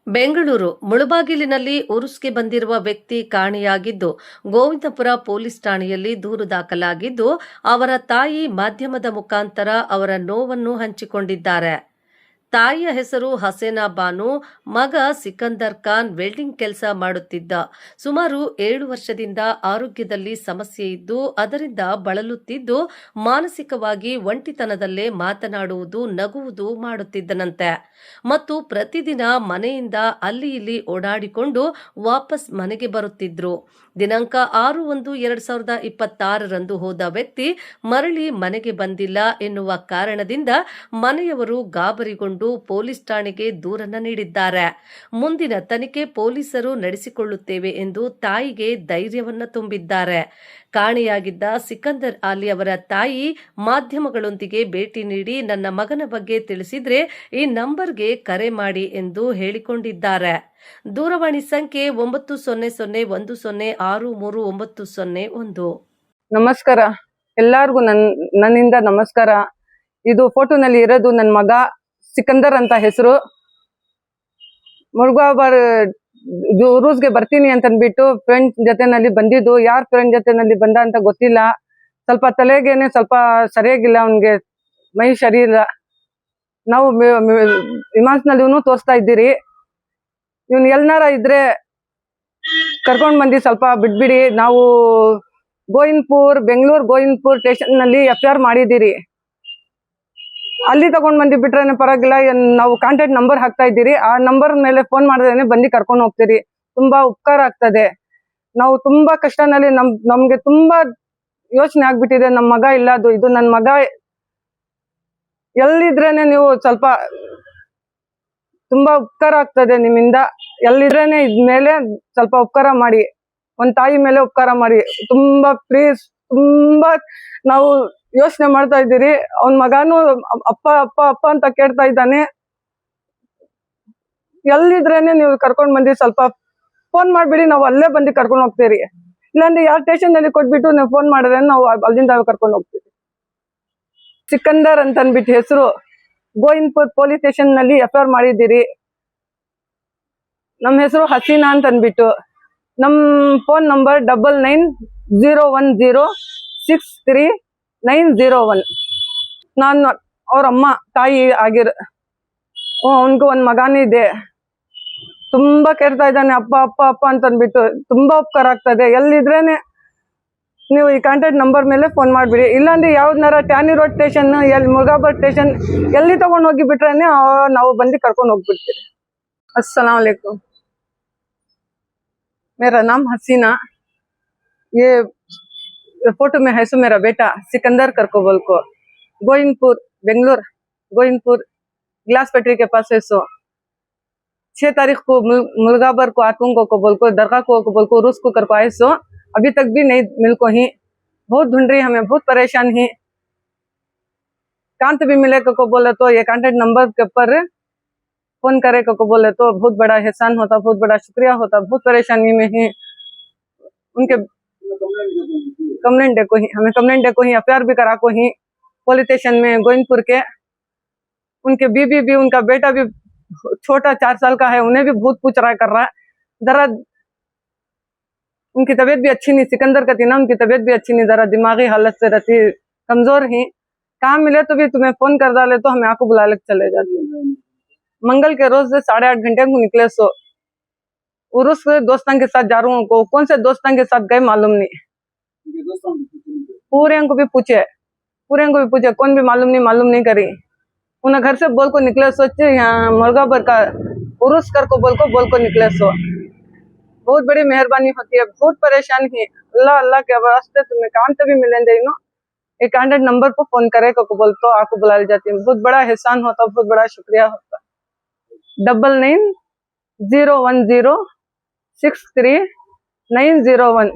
ಬೆಂಗಳೂರು ಮುಳಬಾಗಿಲಿನಲ್ಲಿ ಉರುಸ್ಗೆ ಬಂದಿರುವ ವ್ಯಕ್ತಿ ಕಾಣೆಯಾಗಿದ್ದು, ಗೋವಿಂದಪುರ ಪೊಲೀಸ್ ಠಾಣೆಯಲ್ಲಿ ದೂರು ದಾಖಲಾಗಿದ್ದು, ಅವರ ತಾಯಿ ಮಾಧ್ಯಮದ ಮುಖಾಂತರ ಅವರ ನೋವನ್ನು ಹಂಚಿಕೊಂಡಿದ್ದಾರೆ. ತಾಯಿಯ ಹೆಸರು ಹಸೇನಾ ಬಾನು. ಮಗ ಸಿಕಂದರ್ ಖಾನ್ ವೆಲ್ಡಿಂಗ್ ಕೆಲಸ ಮಾಡುತ್ತಿದ್ದ. ಸುಮಾರು 7 ವರ್ಷದಿಂದ ಆರೋಗ್ಯದಲ್ಲಿ ಸಮಸ್ಯೆ ಇದ್ದು ಅದರಿಂದ ಬಳಲುತ್ತಿದ್ದು, ಮಾನಸಿಕವಾಗಿ ಒಂಟಿತನದಲ್ಲೇ ಮಾತನಾಡುವುದು, ನಗುವುದು ಮಾಡುತ್ತಿದ್ದನಂತೆ ಮತ್ತು ಪ್ರತಿದಿನ ಮನೆಯಿಂದ ಅಲ್ಲಿ ಇಲ್ಲಿ ಓಡಾಡಿಕೊಂಡು ವಾಪಸ್ ಮನೆಗೆ ಬರುತ್ತಿದ್ರು. ದಿನಾಂಕ 6/1/2026 ಹೋದ ವ್ಯಕ್ತಿ ಮರಳಿ ಮನೆಗೆ ಬಂದಿಲ್ಲ ಎನ್ನುವ ಕಾರಣದಿಂದ ಮನೆಯವರು ಗಾಬರಿಗೊಂಡು ಪೊಲೀಸ್ ಠಾಣೆಗೆ ದೂರನ್ನ ನೀಡಿದ್ದಾರೆ. ಮುಂದಿನ ತನಿಖೆ ಪೊಲೀಸರು ನಡೆಸಿಕೊಳ್ಳುತ್ತೇವೆ ಎಂದು ತಾಯಿಗೆ ಧೈರ್ಯವನ್ನ ತುಂಬಿದ್ದಾರೆ. ಕಾಣೆಯಾಗಿದ್ದ ಸಿಕಂದರ್ ಅಲಿ ಅವರ ತಾಯಿ ಮಾಧ್ಯಮಗಳೊಂದಿಗೆ ಭೇಟಿ ನೀಡಿ ನನ್ನ ಮಗನ ಬಗ್ಗೆ ತಿಳಿಸಿದ್ರೆ ಈ ನಂಬರ್ಗೆ ಕರೆ ಮಾಡಿ ಎಂದು ಹೇಳಿಕೊಂಡಿದ್ದಾರೆ. ದೂರವಾಣಿ ಸಂಖ್ಯೆ 9001063901. ನಮಸ್ಕಾರ ಎಲ್ಲರಿಗೂ ನನ್ನಿಂದ ನಮಸ್ಕಾರ. ಇದು ಫೋಟೋನಲ್ಲಿ ಇರೋದು ನನ್ನ ಮಗ ಸಿಕಂದರ್ ಅಂತ ಹೆಸರು. ಮುಳುಗಾಬಾರ್ ರೂಸ್ಗೆ ಬರ್ತೀನಿ ಅಂತ ಅಂದ್ಬಿಟ್ಟು ಫ್ರೆಂಡ್ ಜೊತೆನಲ್ಲಿ ಬಂದಿದ್ದು. ಯಾರ್ ಫ್ರೆಂಡ್ ಜೊತೆನಲ್ಲಿ ಬಂದ ಅಂತ ಗೊತ್ತಿಲ್ಲ. ಸ್ವಲ್ಪ ತಲೆಗೇನೆ ಸ್ವಲ್ಪ ಸರಿಯಾಗಿಲ್ಲ, ಅವನ್ಗೆ ಮೈ ಸರಿ ಇಲ್ಲ. ನಾವು ವಿಮಾನದಲ್ಲಿ ತೋರಿಸ್ತಾ ಇದ್ದೀರಿ. ಇವನ್ ಎಲ್ನಾರ ಇದ್ರೆ ಕರ್ಕೊಂಡ್ ಬಂದು ಸ್ವಲ್ಪ ಬಿಟ್ಬಿಡಿ. ನಾವು ಬೆಂಗಳೂರು ಗೋವಿಂದಪುರ ಸ್ಟೇಷನ್ ನಲ್ಲಿ FIR ಮಾಡಿದ್ದೀರಿ. ಅಲ್ಲಿ ತಗೊಂಡ್ ಬಂದು ಬಿಟ್ರೇನೆ ಪರವಾಗಿಲ್ಲ. ನಾವು ಕಾಂಟ್ಯಾಕ್ಟ್ ನಂಬರ್ ಹಾಕ್ತಾ ಇದ್ದೀರಿ. ಆ ನಂಬರ್ ಮೇಲೆ ಫೋನ್ ಮಾಡಿದ್ರೆ ಬಂದು ಕರ್ಕೊಂಡು ಹೋಗ್ತೀರಿ. ತುಂಬಾ ಉಪಕಾರ ಆಗ್ತದೆ. ನಾವು ತುಂಬಾ ಕಷ್ಟನಲ್ಲಿ ನಮ್ಗೆ ತುಂಬಾ ಯೋಚನೆ ಆಗ್ಬಿಟ್ಟಿದೆ. ನಮ್ಮ ಮಗ ಇಲ್ಲ, ಇದು ನನ್ನ ಮಗ. ಎಲ್ಲಿದ್ರೇನೆ ನೀವು ಸ್ವಲ್ಪ ತುಂಬಾ ಉಪಕಾರ ಆಗ್ತದೆ ನಿಮ್ಮಿಂದ. ಎಲ್ಲಿದ್ರೇನೆ ಇದ್ಮೇಲೆ ಸ್ವಲ್ಪ ಉಪಕಾರ ಮಾಡಿ, ಒಂದ್ ತಾಯಿ ಮೇಲೆ ಉಪಕಾರ ಮಾಡಿ. ತುಂಬಾ ಪ್ಲೀಸ್, ತುಂಬಾ ನಾವು ಯೋಚನೆ ಮಾಡ್ತಾ ಇದ್ದೀರಿ. ಅವನ್ ಮಗನು ಅಪ್ಪ ಅಪ್ಪ ಅಪ್ಪ ಅಂತ ಕೇಳ್ತಾ ಇದ್ದಾನೆ. ಎಲ್ಲಿದ್ರೇನೆ ನೀವು ಕರ್ಕೊಂಡ್ ಬಂದು ಸ್ವಲ್ಪ ಫೋನ್ ಮಾಡ್ಬಿಡಿ, ನಾವು ಅಲ್ಲೇ ಬಂದು ಕರ್ಕೊಂಡು ಹೋಗ್ತೀರಿ. ಇಲ್ಲಾಂದ್ರೆ ಯಾವ ಸ್ಟೇಷನ್ ನಲ್ಲಿ ಕೊಟ್ಬಿಟ್ಟು ನೀವು ಫೋನ್ ಮಾಡಿದ್ರೆ ನಾವು ಅಲ್ಲಿಂದ ಕರ್ಕೊಂಡು ಹೋಗ್ತೀವಿ. ಸಿಕಂದರ್ ಅಂತ ಅಂದ್ಬಿಟ್ಟು ಹೆಸರು. ಗೋವಿಂದಪುರ ಪೊಲೀಸ್ ಸ್ಟೇಷನ್ ನಲ್ಲಿ FIR ಮಾಡಿದ್ದೀರಿ. ನಮ್ಮ ಹೆಸರು ಹಸೀನಾ ಅಂತ ಅಂದ್ಬಿಟ್ಟು. ನಮ್ ಫೋನ್ ನಂಬರ್ 9901063901. ನಾನು ಅವ್ರ ಅಮ್ಮ ತಾಯಿ ಅವನ್ಗೂ ಒಂದ್ ಮಗಾನೇ ಇದೆ. ತುಂಬಾ ಕೇಳ್ತಾ ಇದ್ದಾನೆ ಅಪ್ಪ ಅಪ್ಪ ಅಪ್ಪ ಅಂತ ಅಂದ್ಬಿಟ್ಟು. ತುಂಬಾ ಉಪಕಾರ ಆಗ್ತದೆ. ಎಲ್ಲಿದ್ರೇನೆ ನೀವು ಈ ಕಾಂಟ್ಯಾಕ್ಟ್ ನಂಬರ್ ಮೇಲೆ ಫೋನ್ ಮಾಡ್ಬಿಡಿ. ಇಲ್ಲಾಂದ್ರೆ ಯಾವ್ದನಾರ ಟ್ಯಾನಿ ರೋಡ್ ಸ್ಟೇಷನ್, ಮುಳುಗಾಬಾರ್ ಸ್ಟೇಷನ್ ಎಲ್ಲಿ ತಗೊಂಡ್ ಹೋಗಿ ಬಿಟ್ರೇನೆ ನಾವು ಬಂದು ಕರ್ಕೊಂಡು ಹೋಗ್ಬಿಡ್ತೀವಿ. अस्सलाम वालेकुम, मेरा नाम हसीना. ये फोटो में है सो मेरा बेटा सिकंदर करकोबल को बेंगलोर गोविंदपुर ग्लास फैक्ट्री के पास है सो 6 तारीख को मुलगाबर को आतंको को बोल को दरगाह को बोल को रूस को कर को आए सो. अभी तक भी नहीं मिल को ही. बहुत ढूंढ रही, हमें बहुत परेशान ही. कांत भी मिले को बोले तो ये कांटेक्ट नंबर के ऊपर फोन करे को बोले तो बहुत बड़ा एहसान होता, बहुत बड़ा शुक्रिया होता. बहुत परेशानी में ही उनके कंप्लेंट को ही हमें कंप्लेंट को ही FIR भी करा को ही पुलिस स्टेशन में गोविंदपुर के. उनके बीबी भी, उनका बेटा भी छोटा 4 साल का है, उन्हें भी बहुत पूछ रहा कर रहा है. जरा उनकी तबीयत भी अच्छी नहीं, सिकंदर का थी ना, उनकी तबीयत भी अच्छी नहीं, जरा दिमागी हालत से रहती, कमजोर ही. कहाँ मिले तो भी तुम्हें फोन कर डाले तो हमें आपको बुला ले चले जाते. मंगल के रोज से 8:30 घंटे को निकले सो. उर्स दोस्तों के साथ जा रहा हूँ. कौन से दोस्तों के साथ गए मालूम नहीं. पूरे को भी पूछे कौन भी मालूम नहीं करी. उन्हें घर से बोल को निकले सोचे यहाँ मुलगाबर का उर्स कर को बोल को निकले सो. बहुत बड़ी मेहरबानी होती है. बहुत परेशान ही. अल्लाह के वास्ते तुम्हें कांट भी मिलेंगे नो. एक कांटेक्ट नंबर पर फोन करे को बोल तो आपको बुला ली जाती है. बहुत बड़ा एहसान होता, बहुत बड़ा शुक्रिया होता. 9901063901